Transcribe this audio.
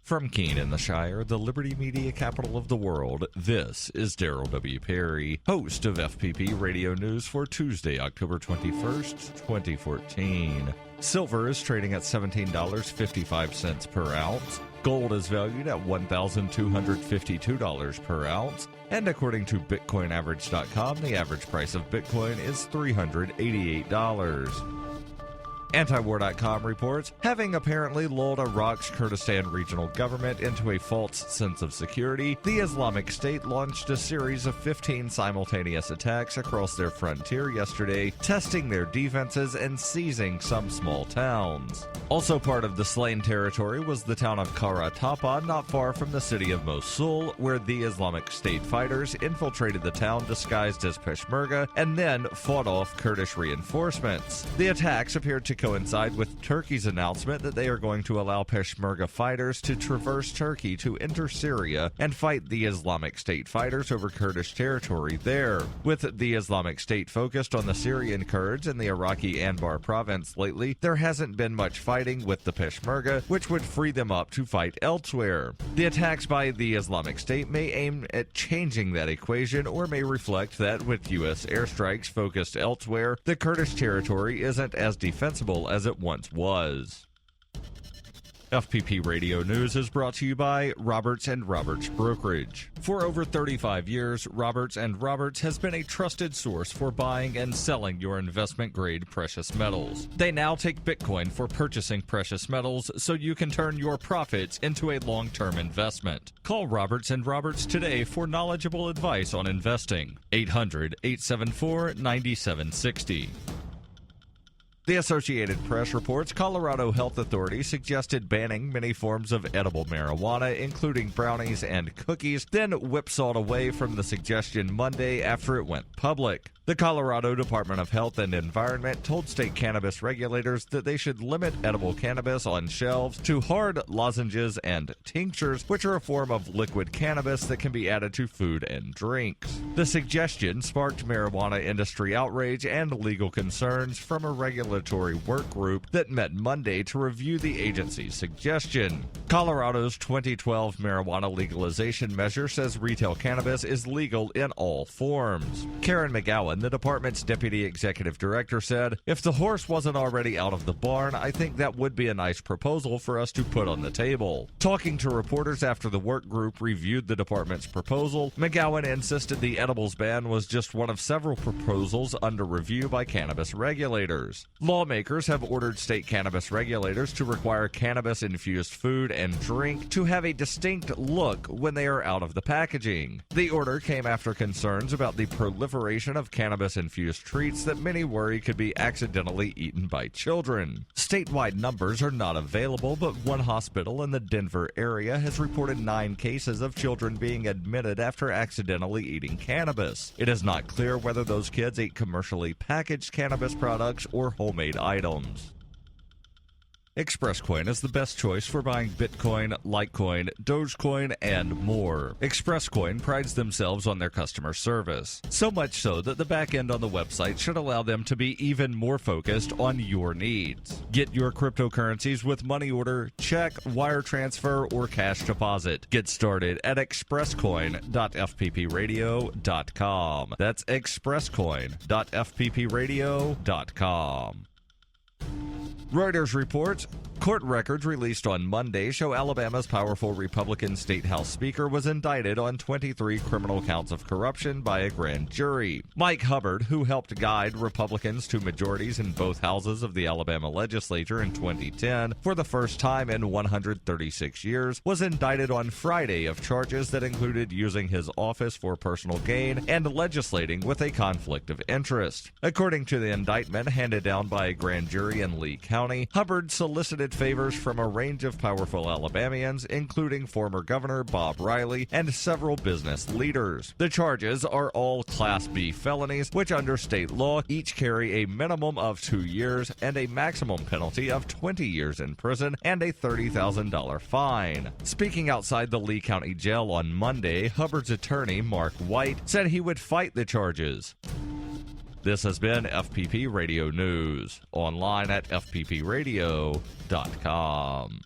From Keene in the Shire, the Liberty Media capital of the world, this is Daryl W. Perry, host of FPP Radio News for Tuesday, October 21st, 2014. Silver is trading at $17.55 per ounce. Gold is valued at $1,252 per ounce. And according to BitcoinAverage.com, the average price of Bitcoin is $388. Antiwar.com reports, having apparently lulled Iraq's Kurdistan regional government into a false sense of security, the Islamic State launched a series of 15 simultaneous attacks across their frontier yesterday, testing their defenses and seizing some small towns. Also part of the slain territory was the town of Karatapa, not far from the city of Mosul, where the Islamic State fighters infiltrated the town disguised as Peshmerga and then fought off Kurdish reinforcements. The attacks appeared to coincide with Turkey's announcement that they are going to allow Peshmerga fighters to traverse Turkey to enter Syria and fight the Islamic State fighters over Kurdish territory there. With the Islamic State focused on the Syrian Kurds in the Iraqi Anbar province lately, there hasn't been much fighting with the Peshmerga, which would free them up to fight elsewhere. The attacks by the Islamic State may aim at changing that equation or may reflect that with U.S. airstrikes focused elsewhere, the Kurdish territory isn't as defensible as it once was. FPP Radio News is brought to you by Roberts & Roberts Brokerage. For over 35 years, Roberts & Roberts has been a trusted source for buying and selling your investment-grade precious metals. They now take Bitcoin for purchasing precious metals so you can turn your profits into a long-term investment. Call Roberts & Roberts today for knowledgeable advice on investing. 800-874-9760. The Associated Press reports Colorado health authorities suggested banning many forms of edible marijuana, including brownies and cookies, then whipsawed away from the suggestion Monday after it went public. The Colorado Department of Health and Environment told state cannabis regulators that they should limit edible cannabis on shelves to hard lozenges and tinctures, which are a form of liquid cannabis that can be added to food and drinks. The suggestion sparked marijuana industry outrage and legal concerns from a regulatory work group that met Monday to review the agency's suggestion. Colorado's 2012 marijuana legalization measure says retail cannabis is legal in all forms. Karen McGowan, the department's deputy executive director, said, "If the horse wasn't already out of the barn, I think that would be a nice proposal for us to put on the table." Talking to reporters after the work group reviewed the department's proposal, McGowan insisted the edibles ban was just one of several proposals under review by cannabis regulators. Lawmakers have ordered state cannabis regulators to require cannabis-infused food and drink to have a distinct look when they are out of the packaging. The order came after concerns about the proliferation of cannabis-infused treats that many worry could be accidentally eaten by children. Statewide numbers are not available, but one hospital in the Denver area has reported 9 cases of children being admitted after accidentally eating cannabis. It is not clear whether those kids ate commercially packaged cannabis products or homemade items. ExpressCoin is the best choice for buying Bitcoin, Litecoin, Dogecoin, and more. ExpressCoin prides themselves on their customer service, so much so that the back end on the website should allow them to be even more focused on your needs. Get your cryptocurrencies with money order, check, wire transfer, or cash deposit. Get started at expresscoin.fppradio.com. That's expresscoin.fppradio.com. Reuters reports court records released on Monday show Alabama's powerful Republican State House Speaker was indicted on 23 criminal counts of corruption by a grand jury. Mike Hubbard, who helped guide Republicans to majorities in both houses of the Alabama legislature in 2010 for the first time in 136 years, was indicted on Friday of charges that included using his office for personal gain and legislating with a conflict of interest. According to the indictment handed down by a grand jury in Lee County, Hubbard solicited favors from a range of powerful Alabamians, including former Governor Bob Riley and several business leaders. The charges are all Class B felonies, which under state law each carry a minimum of 2 years and a maximum penalty of 20 years in prison and a $30,000 fine. Speaking outside the Lee County Jail on Monday, Hubbard's attorney, Mark White, said he would fight the charges. This has been FPP Radio News, online at fppradio.com.